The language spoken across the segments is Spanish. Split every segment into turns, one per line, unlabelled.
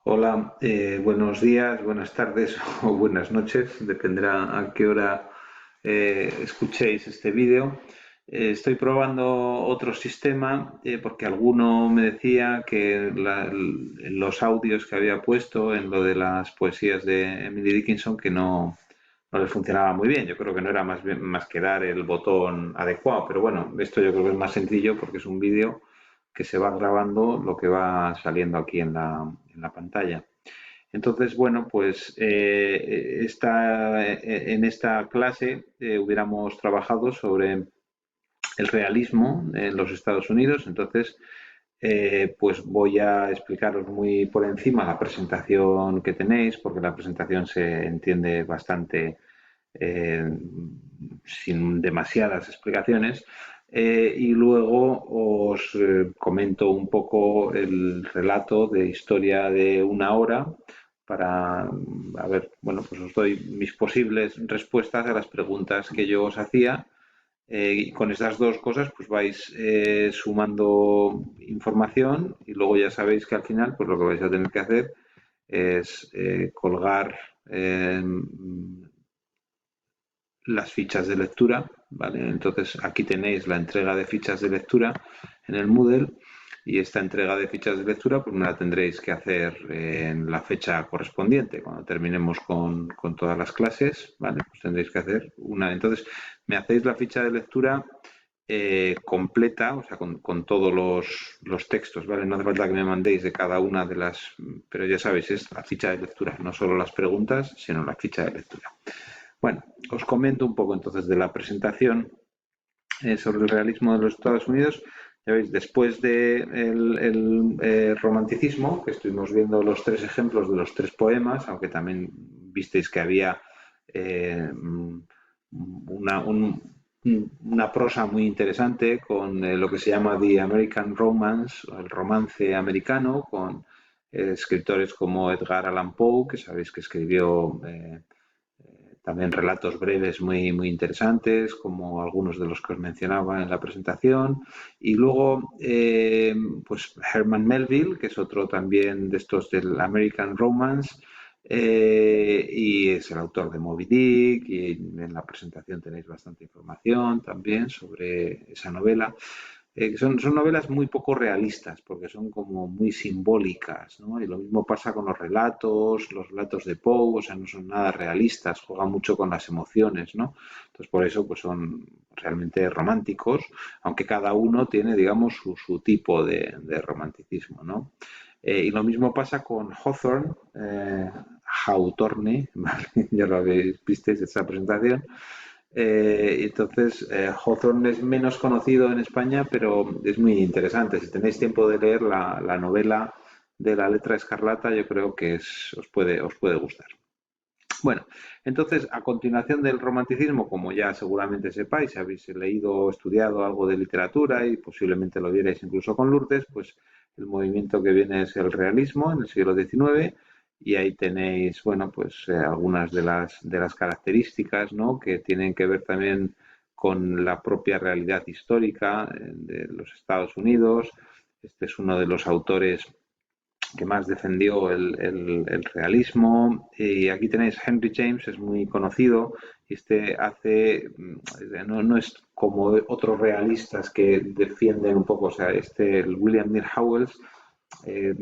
Hola, buenos días, buenas tardes o buenas noches, dependerá a qué hora escuchéis este vídeo. Estoy probando otro sistema porque alguno me decía que los audios que había puesto en lo de las poesías de Emily Dickinson que no le funcionaba muy bien. Yo creo que no era más que dar el botón adecuado, pero bueno, esto yo creo que es más sencillo porque es un vídeo que se va grabando lo que va saliendo aquí en la pantalla. Entonces, bueno, pues en esta clase hubiéramos trabajado sobre el realismo en los Estados Unidos. Entonces, pues voy a explicaros muy por encima la presentación que tenéis, porque la presentación se entiende bastante eh, sin demasiadas explicaciones. Y luego os comento un poco el relato de historia de una hora para, a ver, bueno, pues os doy mis posibles respuestas a las preguntas que yo os hacía. Y con estas dos cosas pues vais sumando información y luego ya sabéis que al final pues lo que vais a tener que hacer es colgar las fichas de lectura, ¿vale? Entonces aquí tenéis la entrega de fichas de lectura en el Moodle y esta entrega de fichas de lectura pues me la tendréis que hacer en la fecha correspondiente. Cuando terminemos con todas las clases, ¿vale? Pues tendréis que hacer una. Entonces me hacéis la ficha de lectura completa, o sea, con todos los textos, ¿vale? No hace falta que me mandéis de cada una de las, pero ya sabéis, es la ficha de lectura, no solo las preguntas, sino la ficha de lectura. Bueno, os comento un poco entonces de la presentación sobre el realismo de los Estados Unidos. Ya veis, después del romanticismo, que estuvimos viendo los tres ejemplos de los tres poemas, aunque también visteis que había eh, una, una prosa muy interesante con lo que se llama The American Romance, el romance americano, con escritores como Edgar Allan Poe, que sabéis que escribió también relatos breves muy interesantes, como algunos de los que os mencionaba en la presentación. Y luego, pues Herman Melville, que es otro también de estos del American Romance, y es el autor de Moby Dick, y en la presentación tenéis bastante información también sobre esa novela. Son novelas muy poco realistas porque son como muy simbólicas, ¿no? Y lo mismo pasa con los relatos de Poe, o sea, no son nada realistas, juegan mucho con las emociones, ¿no? Entonces, por eso, pues son realmente románticos, aunque cada uno tiene, digamos, su tipo de romanticismo, ¿no? Y lo mismo pasa con Hawthorne, Hawthorne, ¿vale? Ya lo habéis visto esa presentación. Hawthorne es menos conocido en España, pero es muy interesante. Si tenéis tiempo de leer la novela de la letra escarlata, yo creo que os puede gustar. Bueno, entonces, a continuación del romanticismo, como ya seguramente sepáis, si habéis leído o estudiado algo de literatura y posiblemente lo vierais incluso con Lourdes, pues el movimiento que viene es el realismo en el siglo XIX y ahí tenéis, bueno, pues algunas de las características, ¿no? Que tienen que ver también con la propia realidad histórica de los Estados Unidos. Este es uno de los autores que más defendió el realismo. Y aquí tenéis Henry James, es muy conocido. Este hace, no es como otros realistas que defienden un poco, o sea, el William Neal Howells eh,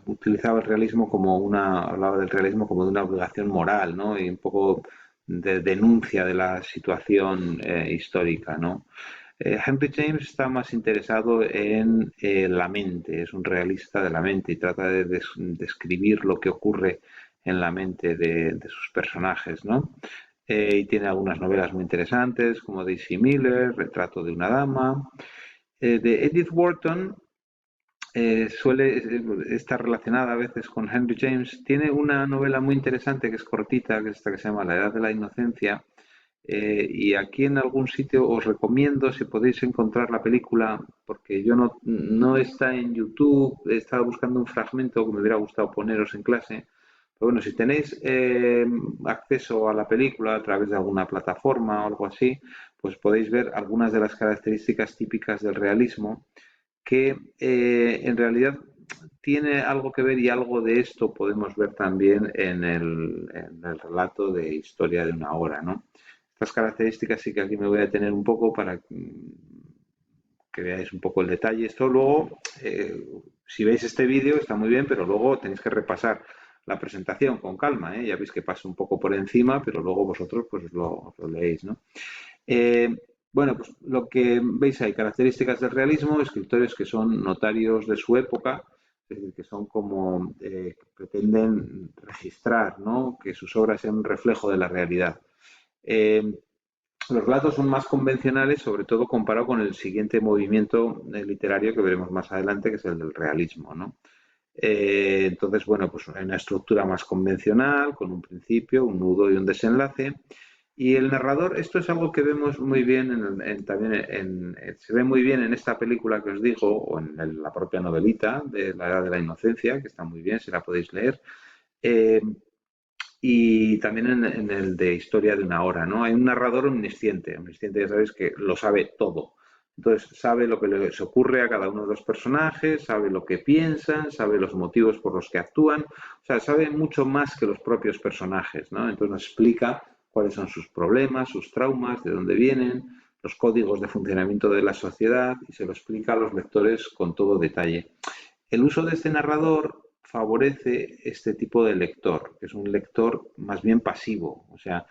utilizaba el realismo como hablaba del realismo como de una obligación moral, ¿no? Y un poco de denuncia de la situación histórica, ¿no? Henry James está más interesado en la mente, es un realista de la mente y trata de describir lo que ocurre en la mente de sus personajes, ¿no? Y tiene algunas novelas muy interesantes como Daisy Miller, Retrato de una dama. De Edith Wharton suele estar relacionada a veces con Henry James. Tiene una novela muy interesante que es cortita, que es esta que se llama La Edad de la Inocencia, y aquí en algún sitio os recomiendo si podéis encontrar la película, porque yo no está en YouTube, estaba buscando un fragmento que me hubiera gustado poneros en clase. Pero bueno, si tenéis acceso a la película a través de alguna plataforma o algo así, pues podéis ver algunas de las características típicas del realismo que en realidad tiene algo que ver y algo de esto podemos ver también en el relato de Historia de una hora, ¿no? Estas características sí que aquí me voy a tener un poco para que veáis un poco el detalle. Esto luego, si veis este vídeo está muy bien, pero luego tenéis que repasar la presentación con calma, ¿eh? Ya veis que paso un poco por encima, pero luego vosotros pues lo leéis, ¿no? Eh, bueno, pues lo que veis hay características del realismo, escritores que son notarios de su época, es decir, que son como que pretenden registrar, ¿no? Que sus obras sean un reflejo de la realidad. Eh, los relatos son más convencionales, sobre todo comparado con el siguiente movimiento literario que veremos más adelante, que es el del realismo, ¿no? Entonces, bueno, pues hay una estructura más convencional, con un principio, un nudo y un desenlace. Y el narrador, esto es algo que vemos muy bien también se ve muy bien en esta película que os digo, o en la propia novelita de La Edad de la Inocencia, que está muy bien, si la podéis leer. Eh, y también en el de Historia de una hora, ¿no? Hay un narrador omnisciente. Omnisciente ya sabéis que lo sabe todo. Entonces sabe lo que les ocurre a cada uno de los personajes, sabe lo que piensan, sabe los motivos por los que actúan, o sea, sabe mucho más que los propios personajes, ¿no? Entonces nos explica cuáles son sus problemas, sus traumas, de dónde vienen, los códigos de funcionamiento de la sociedad y se lo explica a los lectores con todo detalle. El uso de este narrador favorece este tipo de lector, que es un lector más bien pasivo. O sea,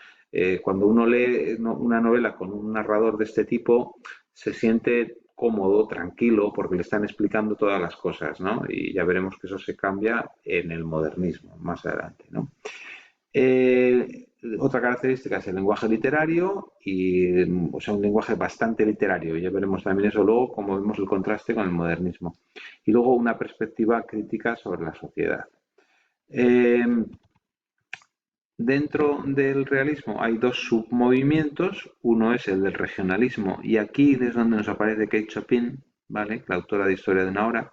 cuando uno lee una novela con un narrador de este tipo, se siente cómodo, tranquilo, porque le están explicando todas las cosas, ¿no? Y ya veremos que eso se cambia en el modernismo más adelante, ¿no? Otra característica es el lenguaje literario y, o sea, un lenguaje bastante literario. Ya veremos también eso luego, como vemos el contraste con el modernismo. Y luego una perspectiva crítica sobre la sociedad. Eh, Dentro del realismo hay dos submovimientos. Uno es el del regionalismo y aquí es donde nos aparece Kate Chopin, ¿vale? La autora de Historia de una hora.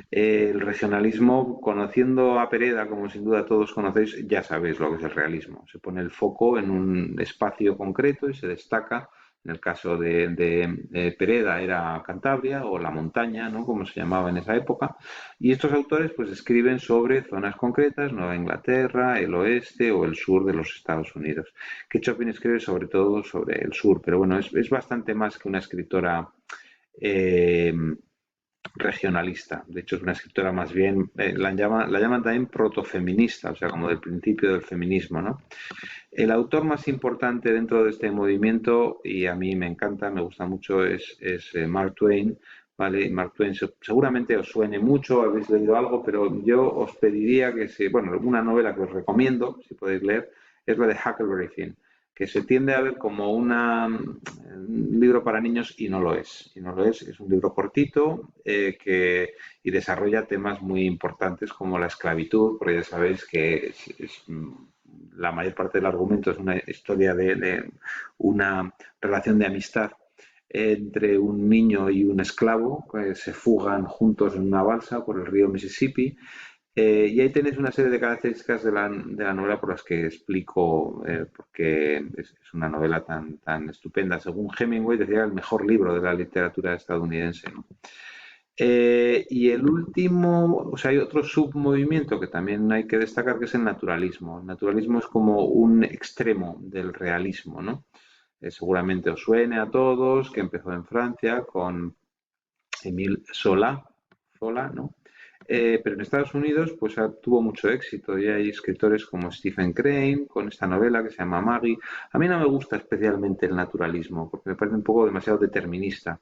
El regionalismo, conociendo a Pereda, como sin duda todos conocéis, ya sabéis lo que es el realismo. Se pone el foco en un espacio concreto y se destaca. En el caso de Pereda era Cantabria o la montaña, ¿no? Como se llamaba en esa época. Y estos autores pues escriben sobre zonas concretas, Nueva Inglaterra, el oeste o el sur de los Estados Unidos. Que Chopin escribe sobre todo sobre el sur, pero bueno, es bastante más que una escritora eh, regionalista. De hecho, es una escritora más bien, la llaman también protofeminista, o sea, como del principio del feminismo, ¿no? El autor más importante dentro de este movimiento, y a mí me encanta, me gusta mucho, es Mark Twain. ¿Vale? Mark Twain seguramente os suene mucho, habéis leído algo, pero yo os pediría que bueno, una novela que os recomiendo, si podéis leer, es la de Huckleberry Finn, que se tiende a ver como un libro para niños y no lo es. Y no lo es un libro cortito y desarrolla temas muy importantes como la esclavitud, porque ya sabéis que la mayor parte del argumento es una historia de una relación de amistad entre un niño y un esclavo que se fugan juntos en una balsa por el río Mississippi. Y ahí tenéis una serie de características de la novela por las que explico por qué es una novela tan estupenda. Según Hemingway, decía el mejor libro de la literatura estadounidense, ¿no? Y el último, o sea, hay otro submovimiento que también hay que destacar, que es el naturalismo. El naturalismo es como un extremo del realismo, ¿no? Seguramente os suene a todos, que empezó en Francia con Émile Zola, ¿no? Pero en Estados Unidos pues tuvo mucho éxito y hay escritores como Stephen Crane con esta novela que se llama Maggie. A mí no me gusta especialmente el naturalismo porque me parece un poco demasiado determinista.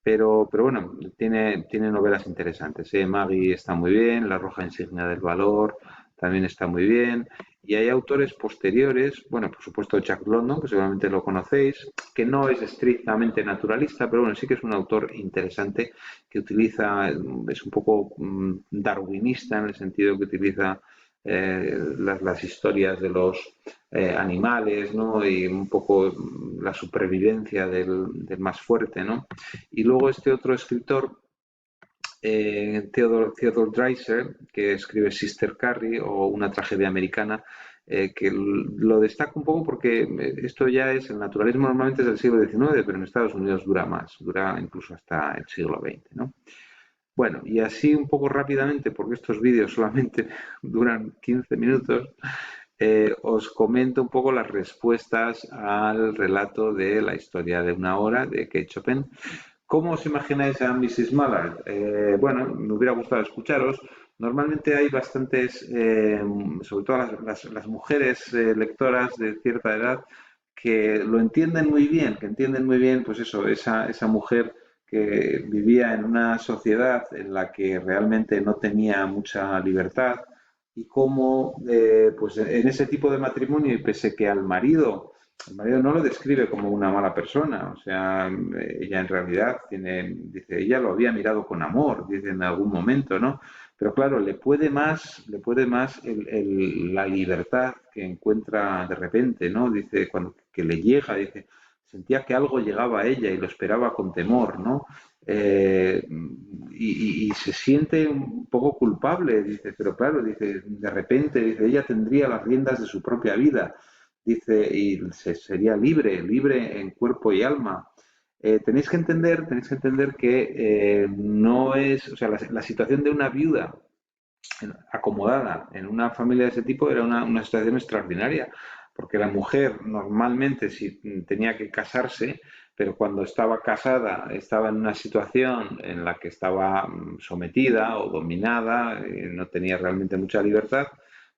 Pero bueno, tiene novelas interesantes. Maggie está muy bien, La Roja Insignia del Valor también está muy bien. Y hay autores posteriores, bueno, por supuesto Jack London, que seguramente lo conocéis, que no es estrictamente naturalista, pero bueno, sí que es un autor interesante que utiliza, es un poco darwinista en el sentido que utiliza las historias de los animales, ¿no? Y un poco la supervivencia del más fuerte, ¿no? Y luego este otro escritor, Theodore Dreiser, que escribe Sister Carrie o Una tragedia americana, que lo destaca un poco porque esto ya es, el naturalismo normalmente es del siglo XIX, pero en Estados Unidos dura más, dura incluso hasta el siglo XX, ¿no? Bueno, y así un poco rápidamente, porque estos vídeos solamente duran 15 minutos, os comento un poco las respuestas al relato de la historia de una hora de Kate Chopin. ¿Cómo os imagináis a Mrs. Mallard? Bueno, me hubiera gustado escucharos. Normalmente hay bastantes, sobre todo las mujeres lectoras de cierta edad, que lo entienden muy bien, que entienden muy bien, pues eso, esa mujer que vivía en una sociedad en la que realmente no tenía mucha libertad y cómo, pues en ese tipo de matrimonio, y pese que el marido no lo describe como una mala persona, o sea, ella en realidad dice, ella lo había mirado con amor, dice en algún momento, ¿no? Pero claro, le puede más la libertad que encuentra de repente, ¿no? Dice, cuando que le llega, dice, sentía que algo llegaba a ella y lo esperaba con temor, ¿no? Y se siente un poco culpable, dice, pero claro, dice, de repente, dice, ella tendría las riendas de su propia vida, dice, y sería libre, libre en cuerpo y alma. Tenéis que entender que no es, o sea, la situación de una viuda acomodada en una familia de ese tipo era una situación extraordinaria, porque la mujer normalmente sí tenía que casarse, pero cuando estaba casada estaba en una situación en la que estaba sometida o dominada, no tenía realmente mucha libertad,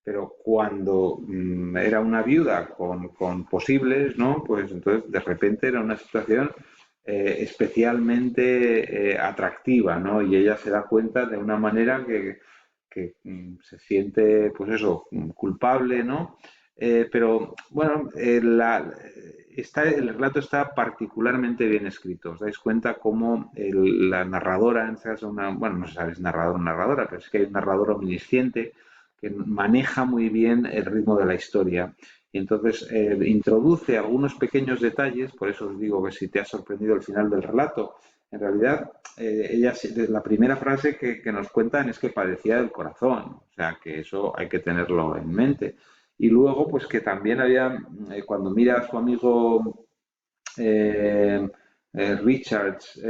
pero cuando era una viuda con posibles, ¿no? Pues entonces de repente era una situación especialmente atractiva, ¿no? Y ella se da cuenta de una manera que se siente, pues eso, culpable, ¿no? Pero bueno, el relato está particularmente bien escrito. Os dais cuenta cómo la narradora, en este caso, bueno, no sé si es narrador o narradora, pero es que hay un narrador omnisciente que maneja muy bien el ritmo de la historia. Y entonces introduce algunos pequeños detalles, por eso os digo que si te ha sorprendido el final del relato, en realidad la primera frase que nos cuentan es que padecía del corazón, o sea que eso hay que tenerlo en mente. Y luego, pues que también había, cuando mira a su amigo eh, Richards,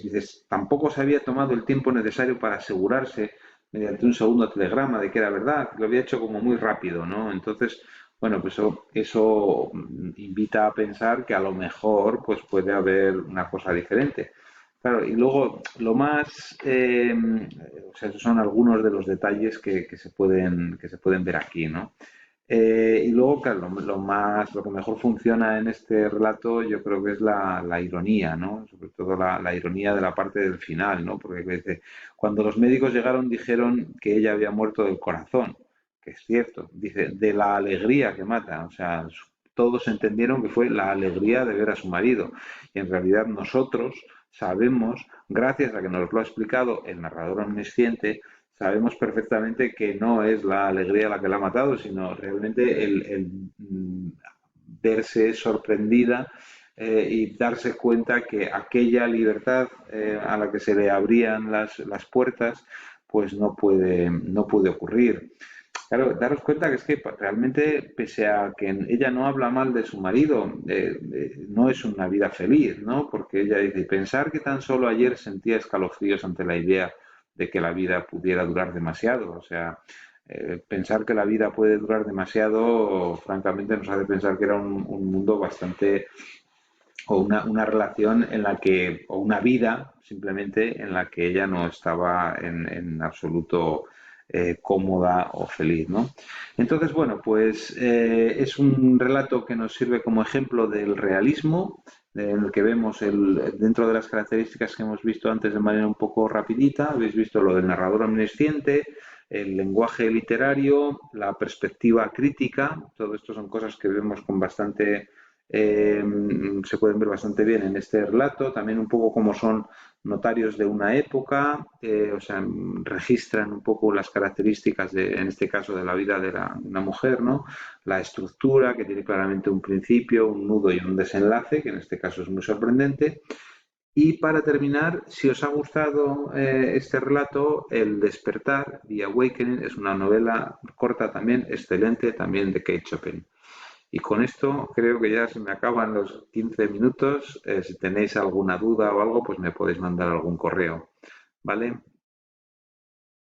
dices, tampoco se había tomado el tiempo necesario para asegurarse mediante un segundo telegrama de que era verdad, que lo había hecho como muy rápido, ¿no? Entonces, bueno, pues eso invita a pensar que a lo mejor pues puede haber una cosa diferente. Claro, y luego lo más, o sea, esos son algunos de los detalles que se pueden ver aquí, ¿no? Y luego, claro, lo que mejor funciona en este relato, yo creo que es la ironía, ¿no? Sobre todo la ironía de la parte del final, ¿no? Porque dice, cuando los médicos llegaron dijeron que ella había muerto del corazón, que es cierto. Dice, de la alegría que mata, o sea, todos entendieron que fue la alegría de ver a su marido. Y en realidad nosotros sabemos, gracias a que nos lo ha explicado el narrador omnisciente, sabemos perfectamente que no es la alegría la que la ha matado, sino realmente verse sorprendida y darse cuenta que aquella libertad a la que se le abrían las puertas, pues no puede ocurrir. Claro, daros cuenta que es que realmente, pese a que ella no habla mal de su marido, no es una vida feliz, ¿no? Porque ella dice, pensar que tan solo ayer sentía escalofríos ante la idea de que la vida pudiera durar demasiado. O sea, pensar que la vida puede durar demasiado, francamente, nos hace pensar que era un mundo bastante, o una relación en la que, o una vida simplemente en la que ella no estaba en absoluto cómoda o feliz, ¿no? Entonces, bueno, pues es un relato que nos sirve como ejemplo del realismo, en el que vemos dentro de las características que hemos visto antes de manera un poco rapidita, habéis visto lo del narrador omnisciente, el lenguaje literario, la perspectiva crítica, todo esto son cosas que vemos con bastante eh, se pueden ver bastante bien en este relato, también un poco como son notarios de una época, o sea, registran un poco las características, en este caso, de la vida de una mujer, ¿no? La estructura, que tiene claramente un principio, un nudo y un desenlace, que en este caso es muy sorprendente. Y para terminar, si os ha gustado este relato, El despertar, The Awakening, es una novela corta también, excelente, también de Kate Chopin. Y con esto creo que ya se me acaban los 15 minutos. Si tenéis alguna duda o algo, pues me podéis mandar algún correo, ¿vale?